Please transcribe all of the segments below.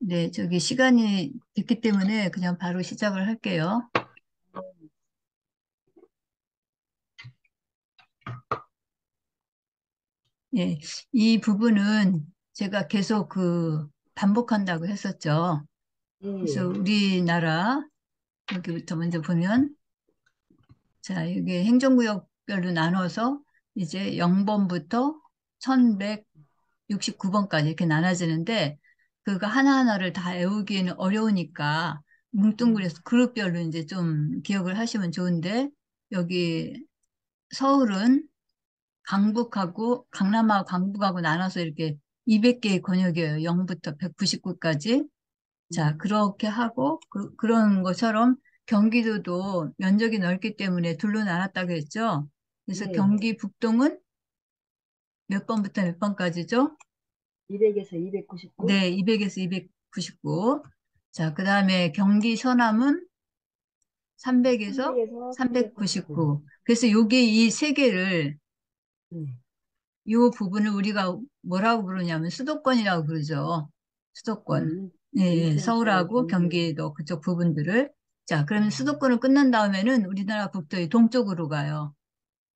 네, 저기 시간이 됐기 때문에 그냥 바로 시작을 할게요. 예, 이 부분은 제가 계속 반복한다고 했었죠. 예, 그래서 우리나라, 여기부터 먼저 보면, 자, 이게 행정구역별로 나눠서 이제 0번부터 1169번까지 이렇게 나눠지는데, 그거 하나하나를 다 외우기에는 어려우니까 뭉뚱그려서 그룹별로 이제 좀 기억을 하시면 좋은데, 여기 서울은 강북하고 강남하고 강북하고 나눠서 이렇게 200개의 권역이에요. 0부터 199까지. 자, 그렇게 하고 그런 것처럼 경기도도 면적이 넓기 때문에 둘로 나눴다고 했죠. 그래서 예. 경기 북동은 몇 번부터 몇 번까지죠? 200에서 299, 네, 200에서 299. 자, 그다음에 경기 서남은 300에서 300에서 399. 399. 그래서 요게 이 세 개를 예. 이 부분을 우리가 뭐라고 부르냐면 수도권이라고 부르죠. 수도권. 예, 예, 인천, 서울, 서울하고 경기. 경기도 그쪽 부분들을. 자, 그러면 음, 수도권을 끝난 다음에는 우리나라 국도의 동쪽으로 가요.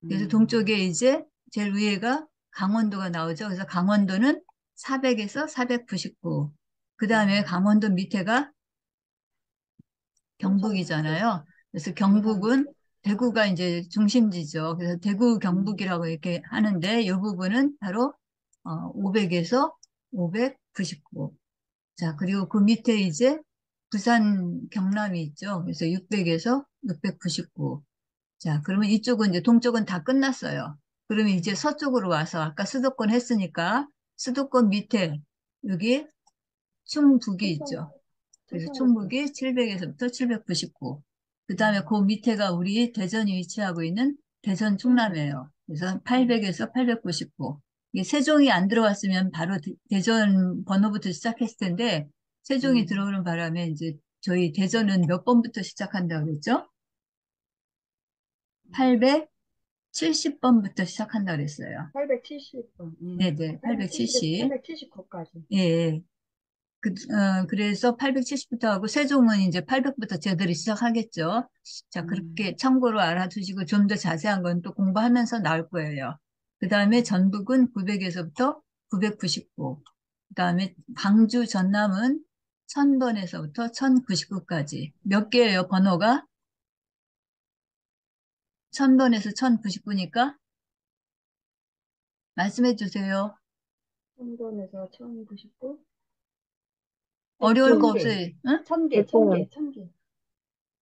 그래서 음, 동쪽에 이제 제일 위에가 강원도가 나오죠. 그래서 강원도는 400에서 499. 그 다음에 음. 강원도 밑에가 충청,북도, 경북이잖아요. 그래서 경상, 경북은 대구가 이제 중심지죠. 그래서 대구 음, 경북이라고 이렇게 하는데 이 부분은 바로 500에서 599. 자, 그리고 그 밑에 이제 부산 경남이 있죠. 그래서 600에서 699. 자, 그러면 이쪽은 이제 동쪽은 다 끝났어요. 그러면 이제 서쪽으로 와서 아까 수도권 했으니까 수도권 밑에 여기 충북이 충청, 있죠. 그래서 충청북도. 충북이 700에서부터 799. 그 다음에 그 밑에가 우리 대전이 위치하고 있는 대전 충남. 충남이에요. 그래서 음, 800에서 899. 이게 세종이 안 들어갔으면 바로 대전 번호부터 시작했을 텐데, 세종이 음, 들어오는 바람에 이제 저희 대전은 몇 번부터 시작한다고 그랬죠? 870번부터 시작한다고 그랬어요. 870번. 네네, 870에서 870. 879까지. 예, 예. 그래서 870부터 하고 세종은 이제 800부터 제대로 시작하겠죠. 자, 음, 그렇게 참고로 알아두시고 좀 더 자세한 건 또 공부하면서 나올 거예요. 그 다음에 전북은 900에서부터 999. 그 다음에 광주 전남은 1000번에서부터 1099까지. 몇 개예요, 번호가? 1000번에서 1099니까 말씀해 주세요. 천번에서 1099, 어려울 거 1000개, 없어요. 응? 1000개, 100번, 1000개, 1000개.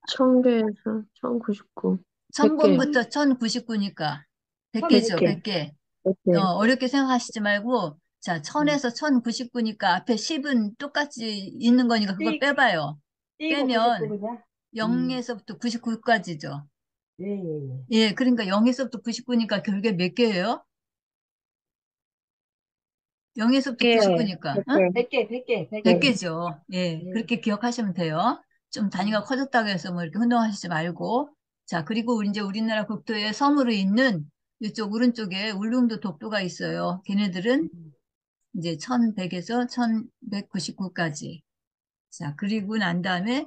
1000개에서 1099, 100개, 1000번부터 1099니까 100개죠, 1100개. 100개. 100개. 어렵게 생각하시지 말고, 자, 음, 1000에서 1099니까 앞에 10은 똑같이 있는 거니까 그걸 띡, 빼봐요. 띄고 빼면 99분이야? 0에서부터 99까지죠. 예, 예, 예. 예, 그러니까 0에서부터 99니까 결국에 몇 개예요? 0에서부터 100개, 99니까, 응? 100개, 100개, 100개, 100 네. 100개. 개죠. 예, 예. 그렇게 기억하시면 돼요. 좀 단위가 음, 커졌다고 해서 뭐 이렇게 혼동하시지 말고. 자, 그리고 이제 우리나라 국토의 섬으로 있는 이쪽 오른쪽에 울릉도 독도가 있어요. 걔네들은 음, 이제 1100에서 1199까지. 자, 그리고 난 다음에,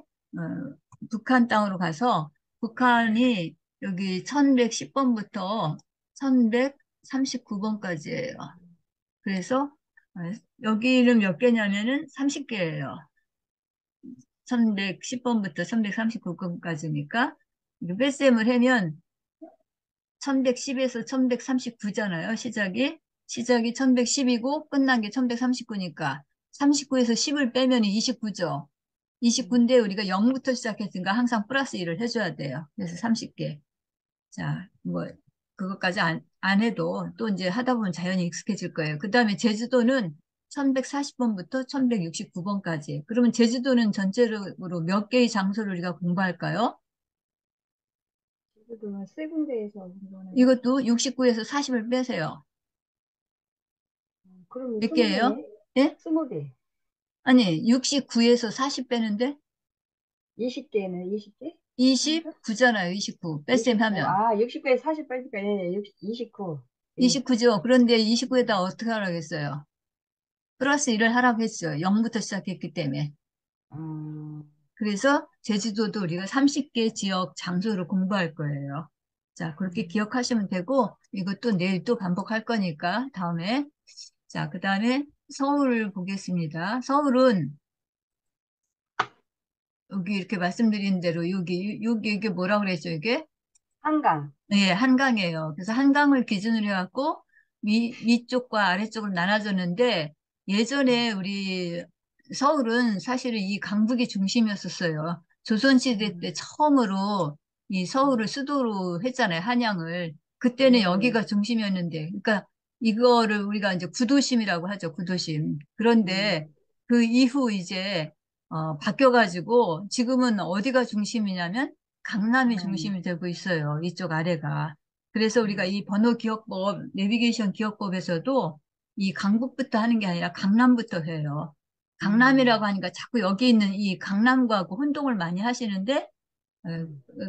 북한 땅으로 가서, 북한이 여기 1110번부터 1139번까지예요. 그래서, 어, 여기는 몇 개냐면은 30개예요. 1110번부터 1139번까지니까, 뺄셈을 하면 1110에서 1139잖아요, 시작이. 시작이 1110이고 끝난 게 1139니까 39에서 10을 빼면 29죠. 음. 29인데 우리가 0부터 시작했으니까 항상 플러스 1을 해줘야 돼요. 그래서 30개. 자, 뭐 그것까지 안 해도 또 이제 하다 보면 자연히 익숙해질 거예요. 그 다음에 제주도는 1140번부터 1169번까지. 그러면 제주도는 전체적으로 몇 개의 장소를 우리가 공부할까요? 제주도는 세 군데에서 운동하는데? 이것도 69에서 40을 빼세요. 그러면 몇 개예요? 20개네? 예? 20개. 아니, 69에서 40 빼는데 20개네, 20개? 아닌가? 29잖아요, 29. 뺄셈 29. 하면. 아, 60개에 40 빼니까, 예, 29. 예. 29죠. 그런데 29에다 어떻게 하라겠어요? 플러스 1을 하라고 했죠. 0부터 시작했기 때문에. 그래서 제주도도 우리가 30개 지역 장소를 공부할 거예요. 자, 그렇게 기억하시면 되고, 이것도 내일 또 반복할 거니까, 다음에. 자, 그 다음에 서울을 보겠습니다. 서울은, 여기 이렇게 말씀드린 대로, 이게 뭐라 그랬죠, 이게? 한강. 네, 한강이에요. 그래서 한강을 기준으로 해갖고, 위쪽과 아래쪽으로 나눠졌는데, 예전에 우리 서울은 사실은 이 강북이 중심이었었어요. 조선시대 때 처음으로 이 서울을 수도로 했잖아요, 한양을. 그때는 네. 여기가 중심이었는데, 그러니까 이거를 우리가 이제 구도심이라고 하죠, 구도심. 그런데 그 이후 이제, 바뀌어가지고 지금은 어디가 중심이냐면 강남이 중심이 되고 있어요, 이쪽 아래가. 그래서 우리가 이 번호 기억법, 내비게이션 기억법에서도 이 강북부터 하는 게 아니라 강남부터 해요. 강남이라고 하니까 자꾸 여기 있는 이 강남구하고 혼동을 많이 하시는데,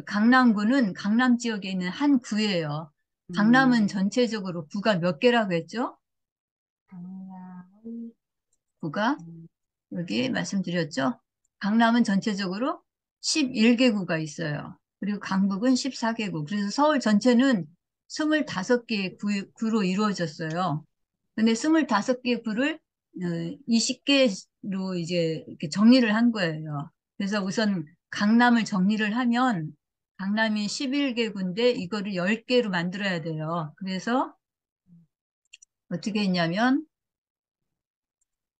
강남구는 강남 지역에 있는 한 구예요. 강남은 전체적으로 구가 몇 개라고 했죠? 강남은, 구가 여기 말씀드렸죠? 강남은 전체적으로 11개 구가 있어요. 그리고 강북은 14개 구. 그래서 서울 전체는 25개 구로 이루어졌어요. 근데 25개 구를 20개로 이제 이렇게 정리를 한 거예요. 그래서 우선 강남을 정리를 하면 강남이 11개 구인데 이거를 10개로 만들어야 돼요. 그래서 어떻게 했냐면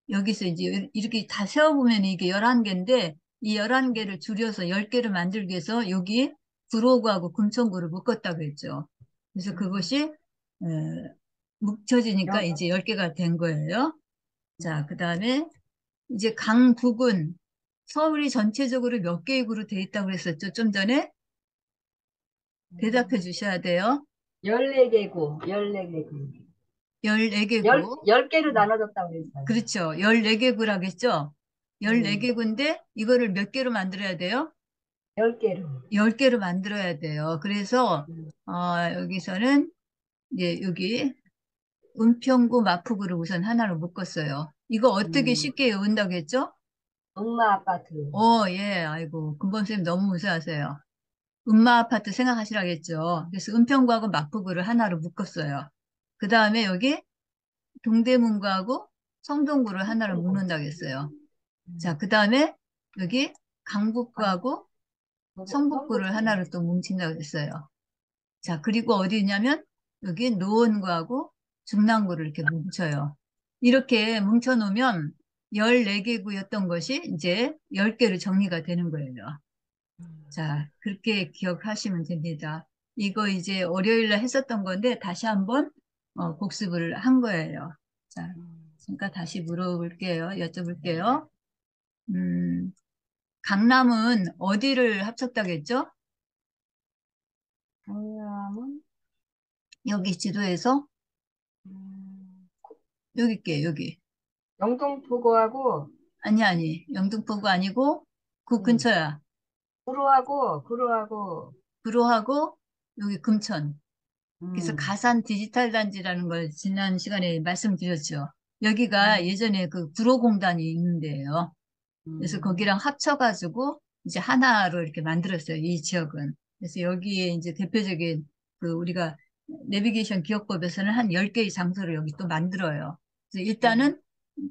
여기서 이제 이렇게 다 세어보면 이게 11개인데 이 11개를 줄여서 10개를 만들기 위해서 여기 구로구하고 금천구를 묶었다고 했죠. 그래서 그것이 에, 묵혀지니까 이제 10개가 된 거예요. 자, 그 다음에 이제 강북은 서울이 전체적으로 몇 개의 구로 돼 있다고 그랬었죠? 좀 전에 대답해 주셔야 돼요. 14개구, 14개구. 14개구. 10개로 나눠졌다고 그랬어요. 그렇죠. 14개구라고 했죠? 네. 14개구인데 이거를 몇 개로 만들어야 돼요? 10개로. 10개로 만들어야 돼요. 그래서 여기서는 이제 여기 은평구, 마포구를 우선 하나로 묶었어요. 이거 어떻게 음, 쉽게 외운다고 했죠? 엄마 아파트. 예. 아이고, 금범 선생님 너무 우수하세요. 음마 아파트 생각하시라겠죠. 그래서 은평구하고 마포구를 하나로 묶었어요. 그 다음에 여기 동대문구하고 성동구를 하나로 묶는다고 했어요. 자, 그 다음에 여기 강, 강북구하고 성북구를 성북구. 하나로 또 뭉친다고 했어요. 자, 그리고 어디 있냐면 여기 노원구하고 중랑구를 이렇게 뭉쳐요. 이렇게 뭉쳐놓으면 14개구였던 것이 이제 10개로 정리가 되는 거예요. 자, 그렇게 기억하시면 됩니다. 이거 이제 월요일날 했었던 건데 다시 한번 복습을 한 거예요. 자, 그러니까 다시 물어볼게요. 여쭤볼게요. 음, 강남은 어디를 합쳤다겠죠? 강남은, 여기 지도에서 음, 여기 있게 여기. 영등포구하고, 아니 영등포구 아니고 그 음, 근처야. 구로하고, 구로하고 여기 금천. 그래서 음, 가산 디지털 단지라는 걸 지난 시간에 말씀드렸죠. 여기가 음, 예전에 그 구로공단이 있는데요. 그래서 음, 거기랑 합쳐가지고 이제 하나로 이렇게 만들었어요. 이 지역은. 그래서 여기에 이제 대표적인 그 우리가 내비게이션 기억법에서는 한 10개의 장소를 여기 또 만들어요. 그래서 음. 일단은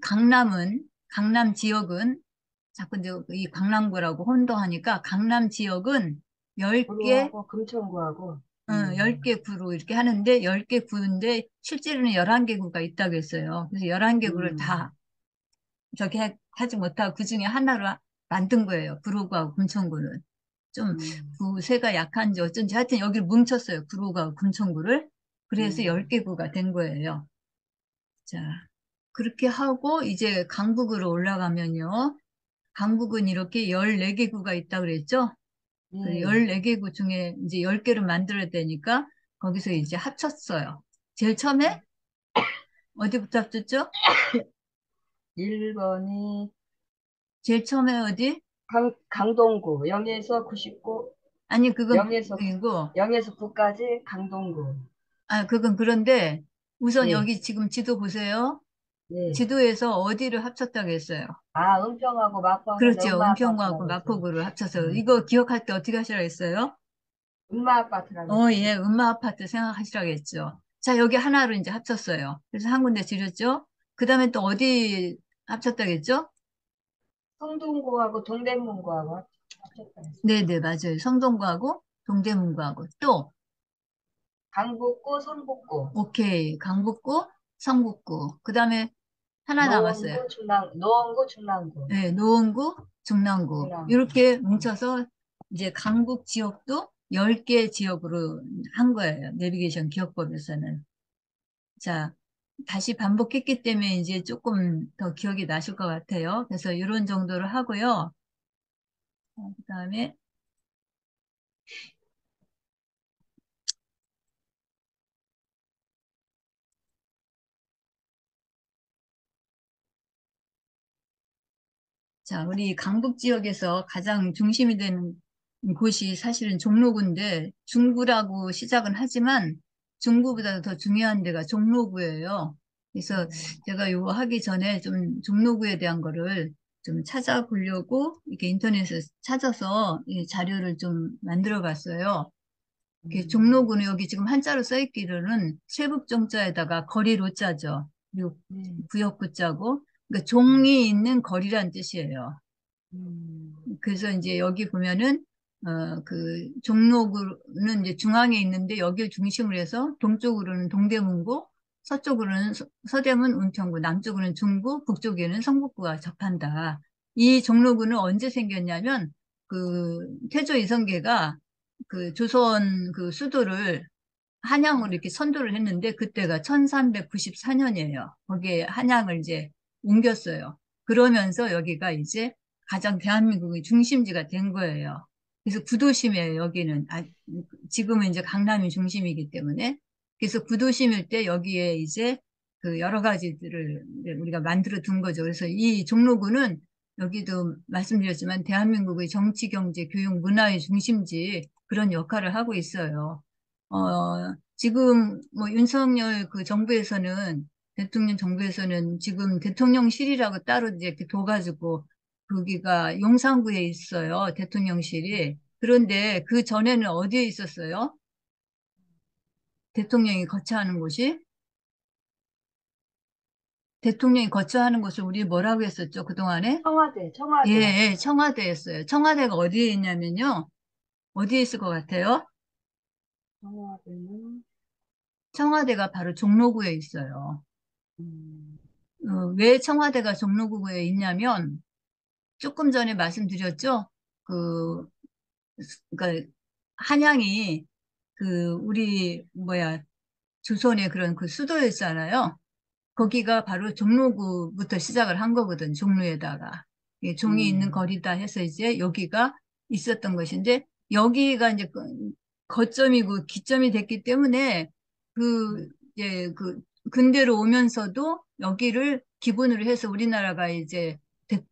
강남 지역은 자꾸 이제 이 강남구라고 혼동하니까 강남 지역은 10개, 구로하고, 금천구하고, 10개 구로 이렇게 하는데 10개 구인데 실제로는 11개 구가 있다고 했어요. 그래서 11개 구를 음, 다 저기 하지 못하고 그 중에 하나로 만든 거예요. 구로구하고 금천구는. 좀 음, 구세가 약한지 어쩐지 하여튼 여기를 뭉쳤어요. 구로구하고 금천구를. 그래서 음, 10개 구가 된 거예요. 자, 그렇게 하고 이제 강북으로 올라가면요. 강북은 이렇게 14개 구가 있다고 그랬죠? 그 네. 14개 구 중에 이제 10개를 만들어야 되니까 거기서 이제 합쳤어요. 제일 처음에 어디부터 합쳤죠? 1번이 제일 처음에 어디? 강동구, 0에서 99, 아니, 그건 0에서, 그이고 0에서 9까지 강동구. 그건 그런데 우선 예, 여기 지금 지도 보세요. 예. 지도에서 어디를 합쳤다고 했어요? 아, 은평하고 마포하는데 그렇죠. 엄마 은평구하고 아파트라고 했어요. 마포구를 합쳐서 음. 이거 기억할 때 어떻게 하시라고 했어요? 엄마 아파트라고 했어요. 예, 음마 아파트 생각하시라고 했죠. 자, 여기 하나로 이제 합쳤어요. 그래서 한 군데 줄였죠. 그 다음에 또 어디 합쳤다고 했죠? 성동구하고 동대문구하고 합쳤다 했어요. 네네, 맞아요. 성동구하고 동대문구하고 또, 강북구, 성북구, 오케이. 강북구, 성북구. 그 다음에 하나 남았어요. 노원구, 중랑구, 네, 노원구, 중랑구. 중랑구. 이렇게 음. 뭉쳐서 이제 강북 지역도 10개 지역으로 한 거예요. 내비게이션 기억법에서는. 자, 다시 반복했기 때문에 이제 조금 더 기억이 나실 것 같아요. 그래서 이런 정도로 하고요. 그다음에 자, 우리 강북 지역에서 가장 중심이 되는 곳이 사실은 종로구인데 중구라고 시작은 하지만 중구보다 더 중요한 데가 종로구예요. 그래서 음. 제가 이거 하기 전에 좀 종로구에 대한 거를 좀 찾아보려고 이렇게 인터넷에 찾아서 이 자료를 좀 만들어 봤어요. 음. 종로구는 여기 지금 한자로 써 있기로는 세북정자에다가 거리로자죠. 그리고 네. 구역구자고, 그러니까 음. 종이 있는 거리란 뜻이에요. 음. 그래서 이제 여기 보면은 그 종로구는 이제 중앙에 있는데 여기를 중심으로 해서 동쪽으로는 동대문구, 서쪽으로는 서대문, 은평구, 남쪽으로는 중구, 북쪽에는 성북구가 접한다. 이 종로구는 언제 생겼냐면 그 태조 이성계가 그 조선 그 수도를 한양으로 이렇게 선도를 했는데 그때가 1394년이에요. 거기에 한양을 이제 옮겼어요. 그러면서 여기가 이제 가장 대한민국의 중심지가 된 거예요. 그래서 구도심이에요, 여기는. 지금은 이제 강남이 중심이기 때문에. 그래서 구도심일 때 여기에 이제 그 여러 가지들을 우리가 만들어 둔 거죠. 그래서 이 종로구는 여기도 말씀드렸지만 대한민국의 정치, 경제, 교육, 문화의 중심지 그런 역할을 하고 있어요. 지금 뭐 윤석열 그 정부에서는 대통령 정부에서는 지금 대통령실이라고 따로 이제 이렇게 둬가지고 거기가 용산구에 있어요. 대통령실이. 그런데 그 전에는 어디에 있었어요? 대통령이 거처하는 곳이? 대통령이 거처하는 곳을 우리 뭐라고 했었죠? 그동안에? 청와대, 예, 청와대. 예, 청와대였어요. 청와대가 어디에 있냐면요. 어디에 있을 것 같아요? 청와대는, 청와대가 바로 종로구에 있어요. 음. 왜 청와대가 종로구에 있냐면 조금 전에 말씀드렸죠? 그, 그러니까 한양이 그 우리 뭐야 조선의 그런 그 수도였잖아요. 거기가 바로 종로구부터 시작을 한 거거든. 종로에다가 종이 있는 음. 거리다 해서 이제 여기가 있었던 것인데 여기가 이제 거점이고 기점이 됐기 때문에 그 음. 이제 그 근대로 오면서도 여기를 기본으로 해서 우리나라가 이제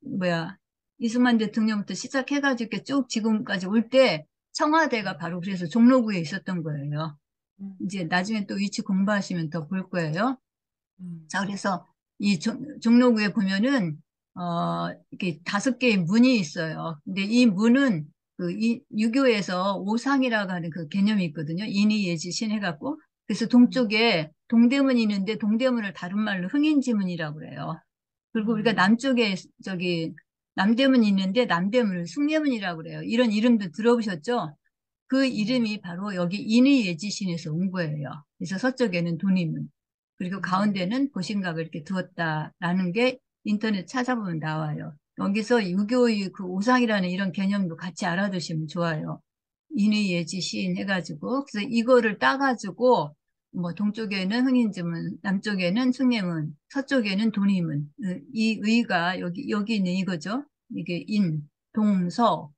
뭐야 이승만 대통령부터 시작해가지고 이렇게 쭉 지금까지 올 때 청와대가 바로 그래서 종로구에 있었던 거예요. 음. 이제 나중에 또 위치 공부하시면 더 볼 거예요. 음. 자, 그래서 이 종로구에 보면은, 이렇게 5개의 문이 있어요. 근데 이 문은 유교에서 오상이라고 하는 그 개념이 있거든요. 인이, 예지, 신 해갖고. 그래서 음. 동쪽에 동대문이 있는데 동대문을 다른 말로 흥인지문이라고 그래요. 그리고 우리가 음. 남쪽에 저기 남대문이 있는데 남대문을 숭례문이라고 그래요. 이런 이름도 들어보셨죠? 그 음. 이름이 바로 여기 인의 예지신에서 온 거예요. 그래서 서쪽에는 돈이문, 그리고 음. 가운데는 보신각을 이렇게 두었다라는 게 인터넷 찾아보면 나와요. 여기서 유교의 그 오상이라는 이런 개념도 같이 알아두시면 좋아요. 인의 예지 시인 해가지고 그래서 이거를 따가지고 뭐 동쪽에는 흥인지문, 남쪽에는 숭례문, 서쪽에는 돈이문. 이 의가 여기 있는 이거죠. 이게 인, 동, 서,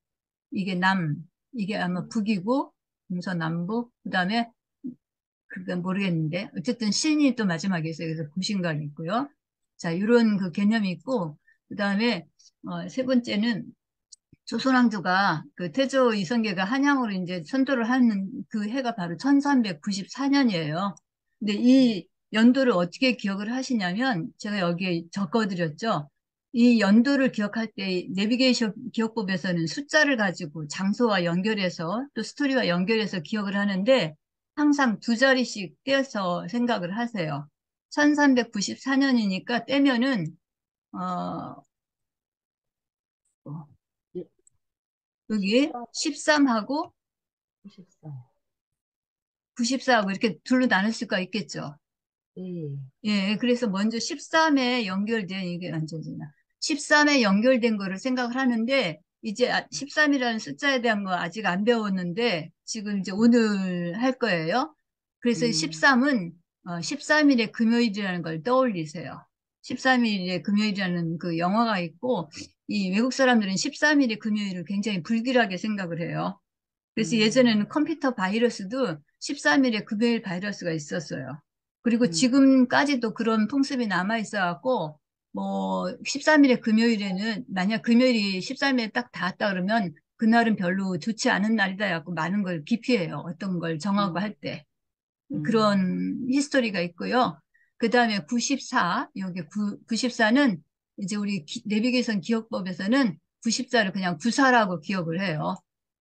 이게 남, 이게 아마 북이고 동서남북. 그다음에 그건 모르겠는데 어쨌든 신이 또 마지막에 있어요. 그래서 구신각이 있고요. 자, 이런 그 개념이 있고 그다음에 세 번째는 조선왕조가 그 태조 이성계가 한양으로 이제 선도를 하는 그 해가 바로 1394년이에요. 근데 이 연도를 어떻게 기억을 하시냐면 제가 여기에 적어드렸죠. 이 연도를 기억할 때 내비게이션 기억법에서는 숫자를 가지고 장소와 연결해서 또 스토리와 연결해서 기억을 하는데 항상 두 자리씩 떼어서 생각을 하세요. 1394년이니까 떼면은 어, 예, 여기 14, 13하고 94. 94하고 이렇게 둘로 나눌 수가 있겠죠. 예. 예, 그래서 먼저 13에 연결된, 이게 완전히나. 13에 연결된 거를 생각을 하는데, 이제 13이라는 숫자에 대한 거 아직 안 배웠는데, 지금 이제 오늘 할 거예요. 그래서 음, 13은 13일의 금요일이라는 걸 떠올리세요. 13일의 금요일이라는 그 영화가 있고, 이 외국 사람들은 13일의 금요일을 굉장히 불길하게 생각을 해요. 그래서 음, 예전에는 컴퓨터 바이러스도 13일에 금요일 바이러스가 있었어요. 그리고 음, 지금까지도 그런 풍습이 남아 있어갖고, 뭐, 13일에 금요일에는, 만약 금요일이 13일에 딱 닿았다 그러면, 그날은 별로 좋지 않은 날이다 해갖고 많은 걸 기피해요. 어떤 걸 정하고 음, 할 때. 음, 그런 히스토리가 있고요. 그 다음에 94, 여기 94는 이제 우리 내비게이션 기억법에서는 94를 그냥 구사라고 기억을 해요.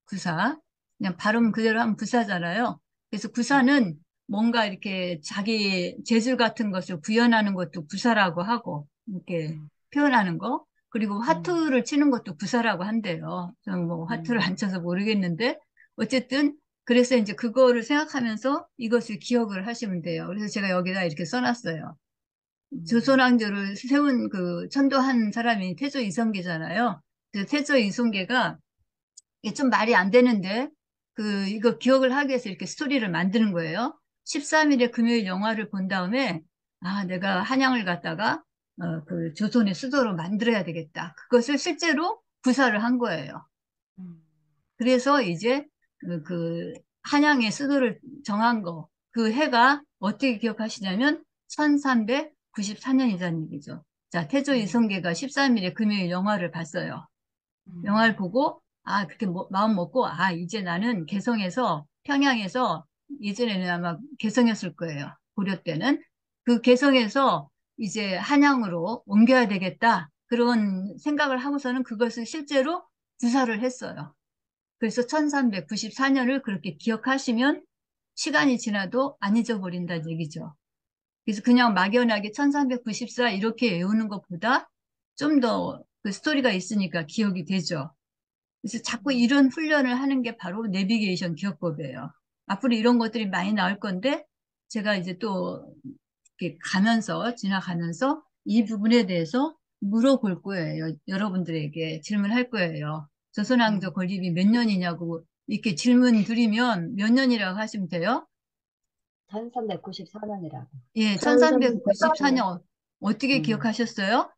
구사. 그냥 발음 그대로 하면 구사잖아요. 그래서 구사는 뭔가 이렇게 자기 재질 같은 것을 구현하는 것도 구사라고 하고, 이렇게 음, 표현하는 거. 그리고 음, 화투를 치는 것도 구사라고 한대요. 저는 뭐 화투를 안 음, 쳐서 모르겠는데, 어쨌든 그래서 이제 그거를 생각하면서 이것을 기억을 하시면 돼요. 그래서 제가 여기다 이렇게 써놨어요. 음, 조선왕조를 세운 그 천도한 사람이 태조 이성계잖아요. 그래서 태조 이성계가 이게 좀 말이 안 되는데 이거 기억을 하기 위해서 이렇게 스토리를 만드는 거예요. 13일에 금요일 영화를 본 다음에 아, 내가 한양을 갔다가 그 조선의 수도로 만들어야 되겠다. 그것을 실제로 구사를 한 거예요. 음, 그래서 이제 그 한양의 수도를 정한 거, 그 해가 어떻게 기억하시냐면 1394년이라는 얘기죠. 자, 태조 음, 이성계가 13일에 금요일 영화를 봤어요. 영화를 음, 보고 아, 그렇게 마음 먹고 아, 이제 나는 개성에서 평양에서 예전에는 아마 개성이었을 거예요. 고려 때는 그 개성에서 이제 한양으로 옮겨야 되겠다. 그런 생각을 하고서는 그것을 실제로 구사를 했어요. 그래서 1394년을 그렇게 기억하시면 시간이 지나도 안 잊어버린다는 얘기죠. 그래서 그냥 막연하게 1394 이렇게 외우는 것보다 좀 더 그 스토리가 있으니까 기억이 되죠. 그래서 자꾸 음, 이런 훈련을 하는 게 바로 내비게이션 기억법이에요. 앞으로 이런 것들이 많이 나올 건데 제가 이제 또 이렇게 지나가면서 이 부분에 대해서 물어볼 거예요. 여러분들에게 질문할 거예요. 조선왕조 음. 건립이 몇 년이냐고 이렇게 질문 드리면 몇 년이라고 하시면 돼요? 1394년이라고. 예, 1394년. 1394년 어떻게 음. 기억하셨어요?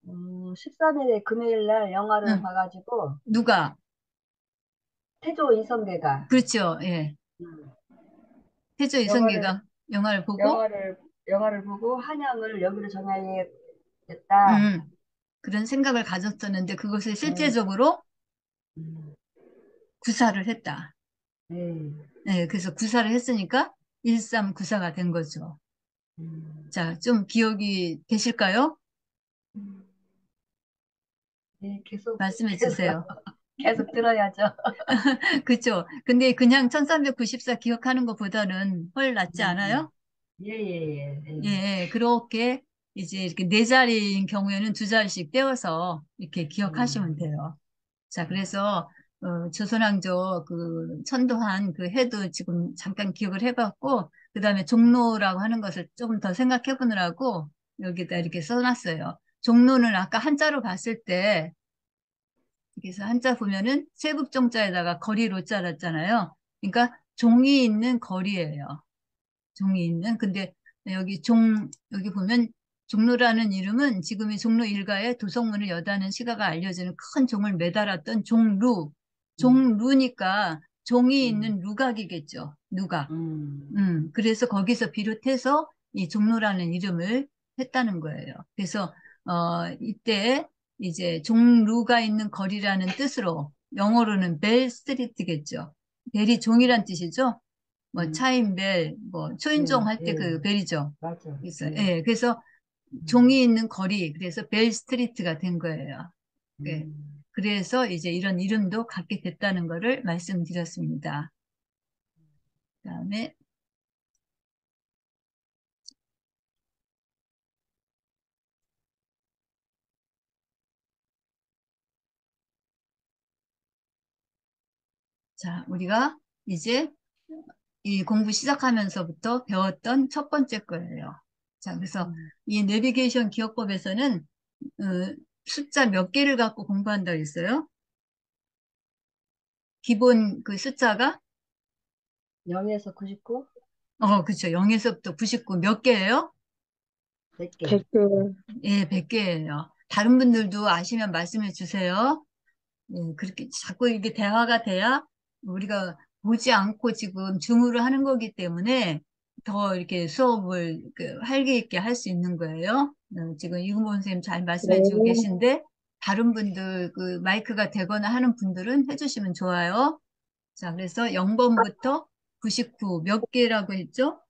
13일에 금요일 날 영화를 응, 봐가지고, 누가? 태조 이성계가, 그렇죠. 예. 음, 태조 영화를, 이성계가 영화를 보고 영화를, 영화를 보고 한양을 여기로 음, 정해야겠다. 그런 생각을 가졌었는데 그것을 네, 실제적으로 음, 구사를 했다. 네, 네, 그래서 구사를 했으니까 1394가 된 거죠. 음, 자, 좀 기억이 되실까요? 음. 네, 계속, 말씀해 계속, 주세요. 계속 들어야죠. 그렇죠. 근데 그냥 1394 기억하는 것보다는 훨 낫지 음, 않아요? 예, 예, 예, 예. 예, 그렇게 이제 이렇게 네 자리인 경우에는 두 자리씩 떼어서 이렇게 기억하시면 음, 돼요. 자, 그래서 조선왕조 그 천도한 그 해도 지금 잠깐 기억을 해봤고, 그 다음에 종로라고 하는 것을 조금 더 생각해 보느라고 여기다 이렇게 써놨어요. 종로는 아까 한자로 봤을 때, 그래서 한자 보면은 세국종자에다가 거리로 잘랐잖아요. 그러니까 종이 있는 거리예요. 종이 있는. 근데 여기 보면 종로라는 이름은 지금의 종로 일가에 도성문을 여다는 시가가 알려지는 큰 종을 매달았던 종루. 음, 종루니까 종이 음, 있는 누각이겠죠. 누각. 음, 그래서 거기서 비롯해서 이 종로라는 이름을 했다는 거예요. 그래서, 이때 이제 종루가 있는 거리라는 뜻으로 영어로는 벨 스트리트겠죠. 벨이 종이란 뜻이죠. 뭐 음. 차인벨, 뭐 초인종 할 때 그 예. 벨이죠. 맞아. 그래서 예. 예, 그래서 음. 종이 있는 거리, 그래서 벨 스트리트가 된 거예요. 예. 음. 그래서 이제 이런 이름도 갖게 됐다는 거를 말씀드렸습니다. 그다음에 자, 우리가 이제 이 공부 시작하면서부터 배웠던 첫 번째 거예요. 자, 그래서 음. 이 내비게이션 기억법에서는 어, 숫자 몇 개를 갖고 공부한다고 했어요? 기본 그 숫자가 0에서 99? 그렇죠. 0에서부터 99 몇 개예요? 100개. 100개. 예, 100개예요. 다른 분들도 아시면 말씀해 주세요. 예, 그렇게 자꾸 이게 대화가 돼야 우리가 보지 않고 지금 줌으로 하는 거기 때문에 더 이렇게 수업을 그 활기 있게 할 수 있는 거예요. 지금 이금범 선생님 잘 말씀해 주고 네. 계신데 다른 분들 그 마이크가 되거나 하는 분들은 해주시면 좋아요. 자, 그래서 0번부터 99 몇 개라고 했죠?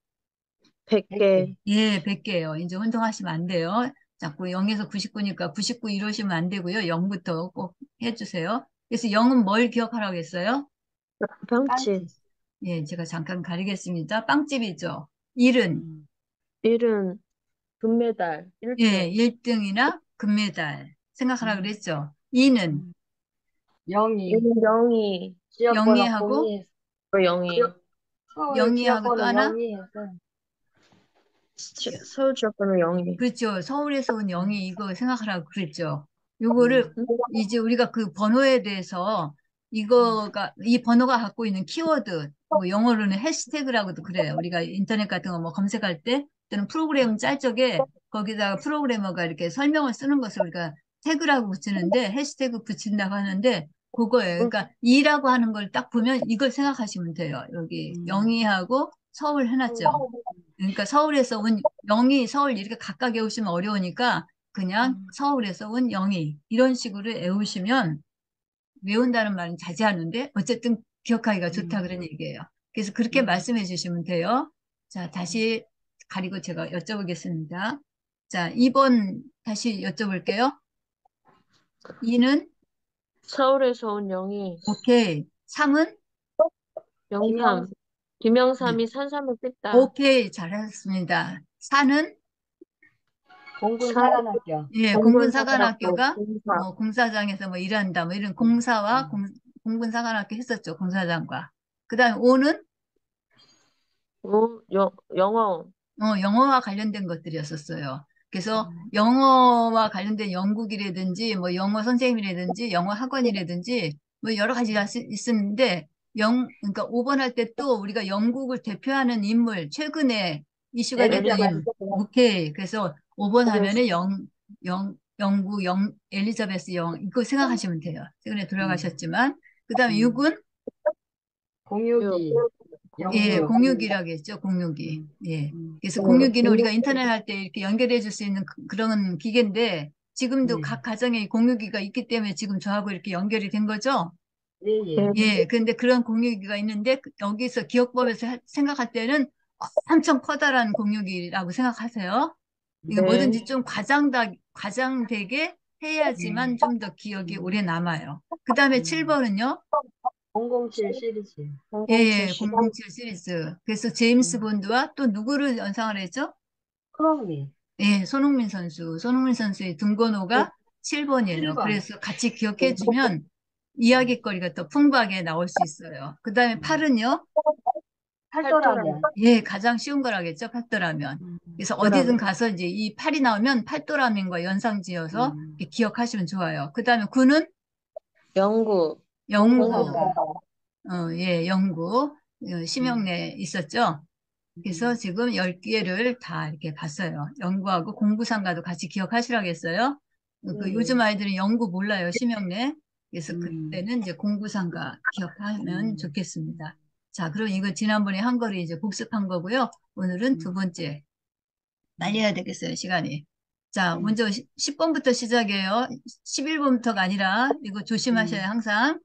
100개. 100개. 예, 100개예요. 이제 혼동하시면 안 돼요. 자꾸 0에서 99니까 99 이러시면 안 되고요. 0부터 꼭 해주세요. 그래서 0은 뭘 기억하라고 했어요? 빵집. 빵집. 예, 제가 잠깐 가리겠습니다. 빵집이죠. 1은, 음. 1은 금메달 예, 1등. 1등이나 금메달 생각하라고 음. 그랬죠. 2는 음. 0이 1은 영희. 지역번호 0이하고, 02. 영희. 서울 0이하고 또 지역번호 하나? 02에서 서울 지역번호 영희. 그렇죠. 서울에서 온 음. 0이 이거 생각하라고 그랬죠. 요거를 음. 이제 우리가 그 번호에 대해서 이 번호가 갖고 있는 키워드, 뭐 영어로는 해시태그라고도 그래요. 우리가 인터넷 같은 거 뭐 검색할 때 또는 프로그램 짤 적에 거기다가 프로그래머가 이렇게 설명을 쓰는 것을 우리가 태그라고 붙이는데 해시태그 붙인다고 하는데 그거예요. 그러니까 이라고 하는 걸 딱 보면 이걸 생각하시면 돼요. 여기 음. 영희하고 서울 해놨죠. 그러니까 서울에서 온 영희, 서울 이렇게 각각 외우시면 어려우니까 그냥 음. 서울에서 온 영희 이런 식으로 외우시면 외운다는 말은 자제하는데 어쨌든 기억하기가 좋다 음. 그런 얘기예요. 그래서 그렇게 음. 말씀해 주시면 돼요. 자, 다시 가리고 제가 여쭤보겠습니다. 자, 2번 다시 여쭤볼게요. 2는 서울에서 온 영희. 오케이. 3은 김영 영삼. 김영삼이 산삼을 뺐다. 오케이. 잘하셨습니다. 4는 공군 사, 사관학교. 예, 공군사관학교 공군사관학교가 공사. 뭐 공사장에서 뭐 일한다 뭐 이런 음. 공사와 음. 공군사관학교 했었죠. 공사장과. 그다음에 5는 영어. 영어와 관련된 것들이었었어요. 그래서 음. 영어와 관련된 영국이라든지 뭐 영어 선생님이라든지 영어 학원이라든지 뭐 여러 가지가 있었는데 그러니까 5번 할 때 또 우리가 영국을 대표하는 인물 최근에 이슈가 됐던 엘리자베스. 인물 오케이. 그래서 5번 그래서 하면은 영국 엘리자베스 이거 생각하시면 돼요. 최근에 음. 돌아가셨지만 그다음에 음. 6은 육. 공유기. 예, 공유. 영유. 06이라고 했죠, 06이. 음. 예. 음. 그래서 그 06이는 우리가 인터넷 할 때 이렇게 연결해 줄 수 있는 그런 기계인데, 지금도 네. 각 가정에 06기가 있기 때문에 지금 저하고 이렇게 연결이 된 거죠? 예, 예. 네. 예, 근데 그런 06기가 있는데, 여기서 기억법에서 생각할 때는 엄청 커다란 06이라고 생각하세요. 이게 네. 뭐든지 좀 과장되게 해야지만 음. 좀 더 기억이 음. 오래 남아요. 그 다음에 음. 7번은요? 007 시리즈. 예, 007 예, 시. 007 시리즈. 그래서 제임스 음. 본드와 또 누구를 연상을 했죠? 크롬이. 예, 손흥민 선수. 손흥민 선수의 등번호가 7번이에요. 7번. 그래서 같이 기억해 주면 이야기거리가 더 풍부하게 나올 수 있어요. 그 다음에 음. 8은요? 팔도라면. 팔도라면. 예, 가장 쉬운 거라겠죠, 팔도라면. 음. 그래서 어디든 팔도라면. 가서 이제 이 8이 나오면 팔도라면과 연상지어서 음. 이렇게 기억하시면 좋아요. 그 다음에 9는 영구. 영구. 공부사가. 예, 영구. 음. 심형래 있었죠? 그래서 음. 지금 10개를 다 이렇게 봤어요. 연구하고 공부상가도 같이 기억하시라겠어요. 예, 그 예. 요즘 아이들은 연구 몰라요, 심형래. 그래서 음. 그때는 이제 공부상가 기억하면 음. 좋겠습니다. 자, 그럼 이거 지난번에 한 거를 이제 복습한 거고요. 오늘은 두 음. 번째. 빨리 음. 해야 되겠어요, 시간이. 자, 음. 먼저 10번부터 시작해요. 11번부터가 아니라 이거 조심하셔야 음. 항상.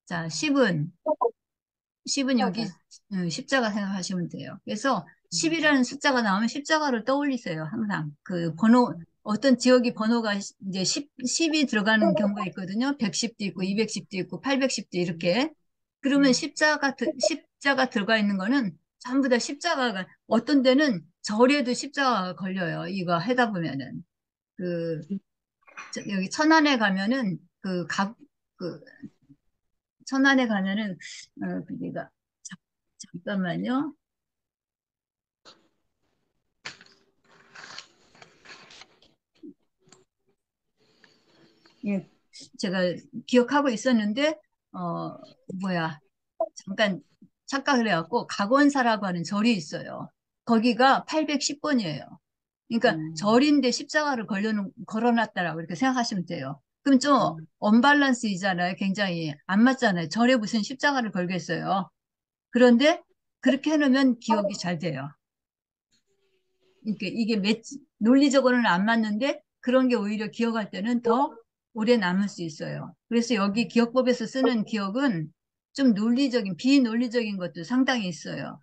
자, 10은 10은 여기 십자가. 십자가 생각하시면 돼요. 그래서 음, 10이라는 숫자가 나오면 십자가를 떠올리세요. 항상. 그 번호, 어떤 지역이 번호가 이제 10이 들어가는 경우가 있거든요. 110도 있고, 음, 210도 있고, 810도 음, 이렇게. 그러면 음. 십자가 들어가 있는 거는 전부 다 십자가가, 어떤 데는 절에도 십자가가 걸려요. 이거 하다 보면은. 그, 여기 천안에 가면은, 그, 천안에 가면은, 거기가, 잠깐만요. 예, 제가 기억하고 있었는데, 어, 뭐야, 잠깐 착각을 해갖고, 각원사라고 하는 절이 있어요. 거기가 810번이에요. 그러니까 음, 절인데 십자가를 걸어놨다라고 이렇게 생각하시면 돼요. 그럼 좀 음. 언밸런스이잖아요. 굉장히 안 맞잖아요. 절에 무슨 십자가를 걸겠어요. 그런데 그렇게 해놓으면 기억이 잘 돼요. 그러니까 이게 논리적으로는 안 맞는데 그런 게 오히려 기억할 때는 더 오래 남을 수 있어요. 그래서 여기 기억법에서 쓰는 기억은 좀 논리적인, 비논리적인 것도 상당히 있어요.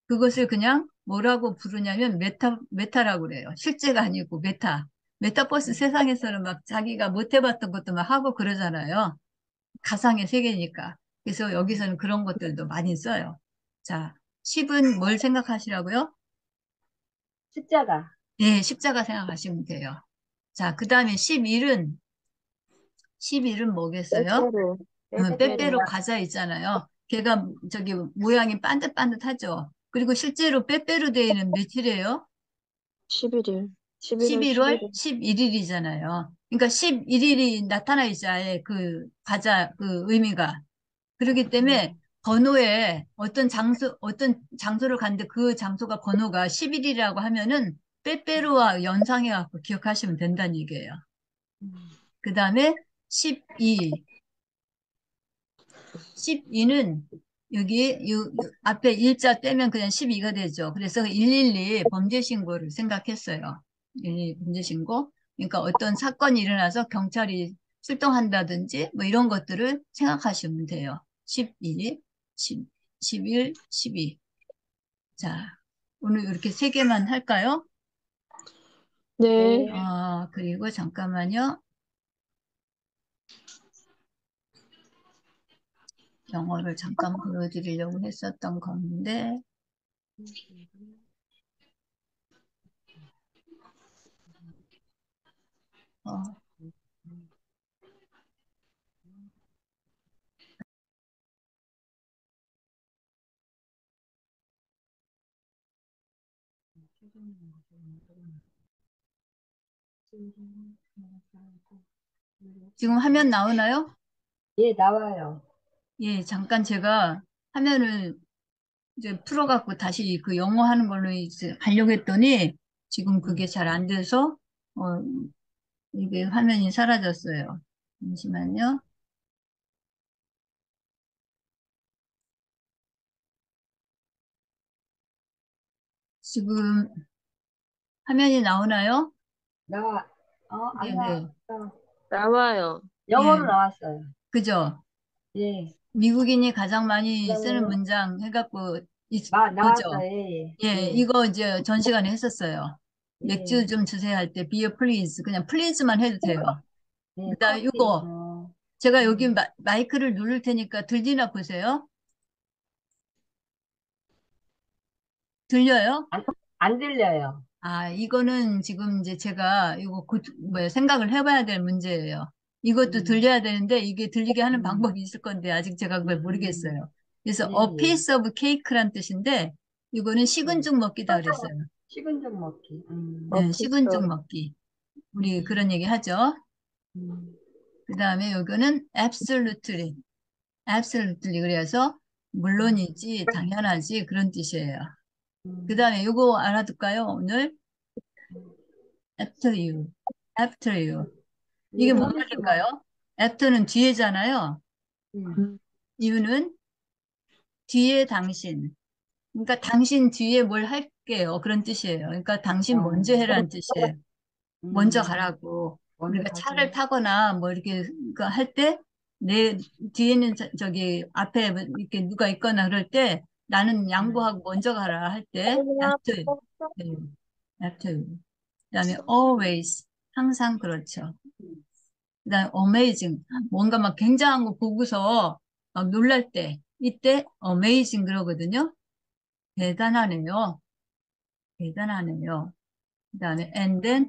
그것을 그냥 뭐라고 부르냐면 메타라고 그래요. 실제가 아니고 메타. 메타버스 세상에서는 막 자기가 못 해봤던 것도 막 하고 그러잖아요. 가상의 세계니까. 그래서 여기서는 그런 것들도 많이 써요. 자, 10은 뭘 생각하시라고요? 십자가. 네, 십자가 생각하시면 돼요. 자, 그 다음에 11은 뭐겠어요? 빼빼로. 빼빼로. 빼빼로 빼빼로야. 과자 있잖아요. 걔가 저기 모양이 반듯반듯하죠. 그리고 실제로 빼빼로 데이는 며칠이에요? 11일. 11월 11월 11일. 11일이잖아요. 그러니까 11일이 나타나 있어야 해, 그 과자 그 의미가. 그렇기 때문에 음, 번호에 어떤 장소를 갔는데 그 장소가 번호가 11이라고 하면은 빼빼로와 연상해갖고 기억하시면 된다는 얘기예요. 음, 그 다음에 12. 12는 여기 앞에 일자 떼면 그냥 12가 되죠. 그래서 112 범죄 신고를 생각했어요. 112 범죄 신고. 그러니까 어떤 사건이 일어나서 경찰이 출동한다든지 뭐 이런 것들을 생각하시면 돼요. 12, 10, 11, 12. 자, 오늘 이렇게 세 개만 할까요? 네. 네. 그리고 잠깐만요. 영어를 잠깐 보여드리려고 했었던 건데, 어, 지금 화면 나오나요? 예, 나와요. 예, 잠깐 제가 화면을 이제 풀어갖고 다시 그 영어 하는 걸로 이제 하려고 했더니 지금 그게 음. 잘 안 돼서, 어, 이게 화면이 사라졌어요. 잠시만요. 지금 화면이 나오나요? 나와. 안 네네. 나왔어. 나와요. 영어로 예, 나왔어요. 그죠? 예. 미국인이 가장 많이 쓰는 그다음에 문장 해갖고 나왔어요. 이거죠. 예, 예, 예, 이거 이제 전 시간에 했었어요. 맥주 예, 좀 주세요 할 때 be a please 그냥 please만 해도 돼요. 예, 그다음에 커피, 이거 제가 여기 음. 마이크를 누를 테니까 들리나 보세요. 들려요? 안, 안 들려요. 이거는 지금 이제 제가 이거 뭐야, 생각을 해봐야 될 문제예요. 이것도 음, 들려야 되는데 이게 들리게 하는 음, 방법이 있을 건데 아직 제가 그걸 음, 모르겠어요. 그래서 예, a 예, piece of cake란 뜻인데 이거는 식은 예. 죽 먹기다 그랬어요. 식은 죽 먹기. 네, 식은 죽 어피서. 먹기. 우리 그런 음, 얘기 하죠. 음, 그 다음에 이거는 absolutely. absolutely 그래서 음, 물론이지, 당연하지 그런 뜻이에요. 그 음, 다음에 이거 알아둘까요, 오늘? after you. after you. 이게 이게 뭔 무슨 뭐, 말일까요? after는 뒤에잖아요. 음, 음. you는 뒤에 당신. 그러니까 당신 뒤에 뭘 할게요. 그런 뜻이에요. 그러니까 당신 먼저 어, 해라는 뜻이에요. 먼저 음, 가라고. 먼저 우리가 차를 가세요. 타거나 뭐 이렇게 할 때 내 뒤에는 저기 앞에 이렇게 누가 있거나 그럴 때 나는 양보하고 먼저 가라 할 때 have to. 네, have to. 그다음에 always 항상 그렇죠. 그다음에 amazing 뭔가 막 굉장한 거 보고서 막 놀랄 때 이때 amazing 그러거든요. 대단하네요. 대단하네요. 그다음에 and then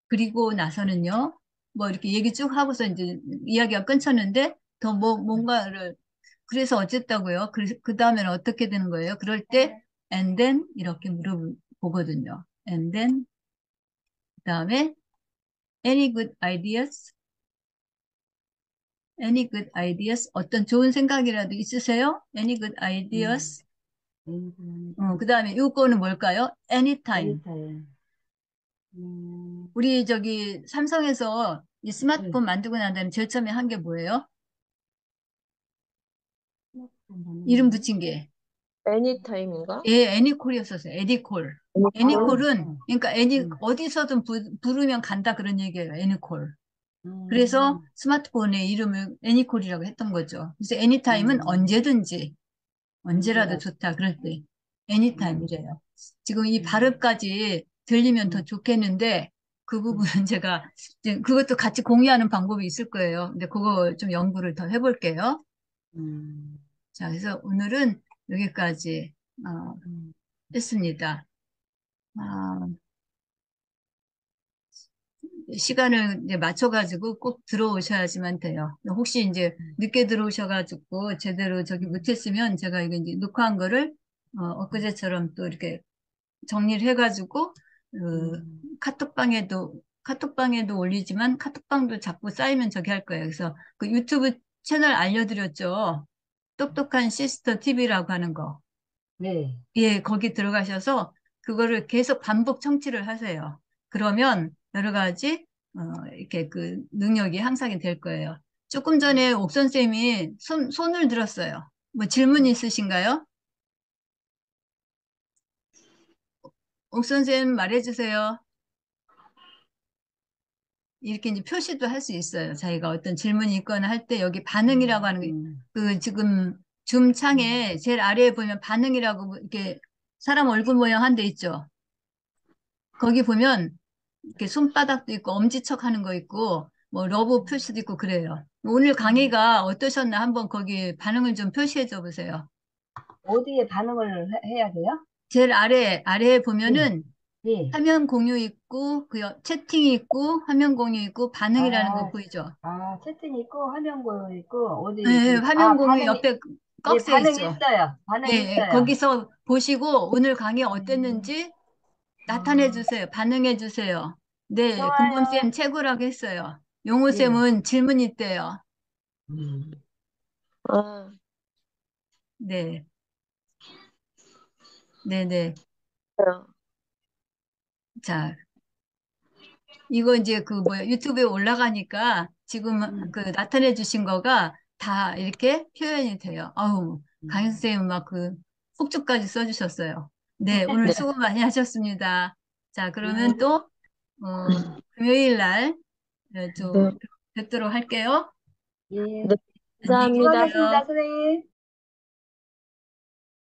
그리고 나서는요. 뭐 이렇게 얘기 쭉 하고서 이제 이야기가 끊쳤는데 더 뭐 뭔가를 그래서 어쨌다고요? 그 다음에는 어떻게 되는 거예요? 그럴 때 and then 이렇게 물어보거든요. and then 그다음에 any good ideas? any good ideas? 어떤 좋은 생각이라도 있으세요? any good ideas? 그다음에 이거는 뭘까요? anytime. 애니타임. 음, 우리 저기 삼성에서 이 스마트폰 만들고 난 다음에 제일 처음에 한 게 뭐예요? 이름 붙인 게. 애니타임인가? 예, 애니콜이었었어요. 애니콜. 애니콜? 애니콜은, 그러니까 어디서든 부르면 간다 그런 얘기예요. 애니콜. 그래서 음, 스마트폰의 이름을 애니콜이라고 했던 거죠. 그래서 애니타임은 언제든지, 언제라도 언제라도. 좋다. 그럴 때. 음, 애니타임이래요. 지금 이 발음까지 들리면 더 음, 좋겠는데, 그 부분은 음, 제가, 이제 그것도 같이 공유하는 방법이 있을 거예요. 근데 그거 좀 연구를 더 해볼게요. 음, 자, 그래서 오늘은 여기까지, 어, 음, 했습니다. 아, 시간을 이제 맞춰가지고 꼭 들어오셔야지만 돼요. 혹시 이제 늦게 들어오셔가지고 제대로 저기 음, 못했으면 제가 이거 이제 녹화한 거를 엊그제처럼 또 이렇게 정리를 해가지고 음, 카톡방에도 올리지만 카톡방도 자꾸 쌓이면 저기 할 거예요. 그래서 그 유튜브 채널 알려드렸죠. 똑똑한 시스터 TV라고 하는 거. 네. 예, 거기 들어가셔서 그거를 계속 반복 청취를 하세요. 그러면 여러 가지 이렇게 그 능력이 향상이 될 거예요. 조금 전에 옥선 쌤이 손을 들었어요. 뭐 질문 있으신가요? 옥선 쌤 말해주세요. 이렇게 이제 표시도 할 수 있어요. 자기가 어떤 질문이 있거나 할 때 여기 반응이라고 하는 게, 음, 그 지금 줌 음, 창에 제일 아래에 보면 반응이라고 이렇게 사람 얼굴 모양 한 데 있죠. 거기 보면 이렇게 손바닥도 있고 엄지척 하는 거 있고 뭐 러브 표시도 있고 그래요. 오늘 강의가 어떠셨나 한번 거기 반응을 좀 표시해 줘 보세요. 어디에 반응을 해야 돼요? 제일 아래에 예, 보면은 예. 화면 공유 있고 채팅이 있고 화면 공유 있고 반응이라는 거 아, 보이죠? 채팅 있고, 화면 공유 있고, 예, 어디, 예, 화면 공유 반응이, 옆에 예, 꺽쇠 반응 있죠? 있어요. 예, 반응 예, 있어요. 거기서 보시고 오늘 강의 음, 어땠는지 나타내 음, 주세요. 반응해 주세요. 네, 금범쌤 좋아요. 최고라고 했어요. 예. 용호쌤은 질문 있대요. 음, 아, 네, 네네. 그래요. 자, 이거 이제 그 뭐야 유튜브에 올라가니까 지금 음, 그 나타내 주신 거가 다 이렇게 표현이 돼요. 아우, 강현 음. 선생님 막 그 폭주까지 써주셨어요. 네, 오늘 네. 수고 많이 하셨습니다. 자, 그러면 예, 또 금요일 날 네. 또 뵙도록 할게요. 예. 네. 안녕히 감사합니다. 수고하셨습니다, 계세요. 선생님.